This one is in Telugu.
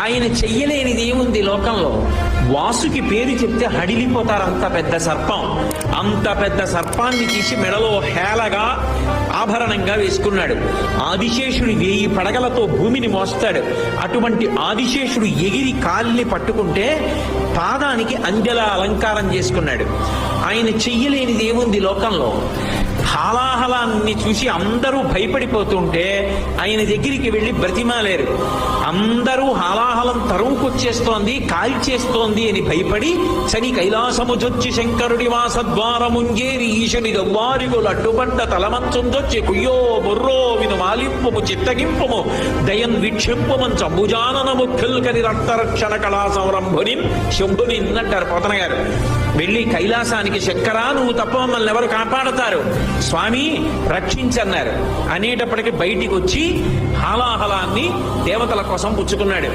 ఆయన చెయ్యలేనిది ఏముంది లోకంలో? వాసుకి పేరు చెప్తే హడిలిపోతారు. అంత పెద్ద సర్పం, అంత పెద్ద సర్పాన్ని తీసి మెడలో హేళగా ఆభరణంగా వేసుకున్నాడు. ఆదిశేషుడు 1000 పడగలతో భూమిని మోస్తాడు. అటువంటి ఆదిశేషుడు ఎగిరి కాలిని పట్టుకుంటే పాదానికి అంజల అలంకారం చేసుకున్నాడు. ఆయన చెయ్యలేనిది ఏముంది లోకంలో? హాలాహలాన్ని చూసి అందరూ భయపడిపోతుంటే ఆయన దగ్గరికి వెళ్ళి బ్రతిమాలేరు. అందరూ హాలాహలం తరువుకొచ్చేస్తోంది, కాల్చేస్తోంది అని భయపడి శని కైలాసముజొచ్చి శంకరుడి వాసద్వారముంజేరి ఈశని దవ్వారిగులు అడ్డుపడ్డ తలమంచుందొచ్చి కుయ్యో బొర్రో విను మాలింపము చిత్తగింపము దయన్ వీక్షింపమని చంబుజాననము ఖిల్కరి రక్తరక్షణ కళా సంరంభుని శంభుని అంటారు పోతన గారు. వెళ్ళి కైలాసానికి శంకరా నువ్వు తప్ప మమ్మల్ని ఎవరు కాపాడతారు, స్వామి రక్షించన్నారు అనేటప్పటికి బయటికి వచ్చి హాలాహలాన్ని దేవతల కోసం పుచ్చుకున్నాడు.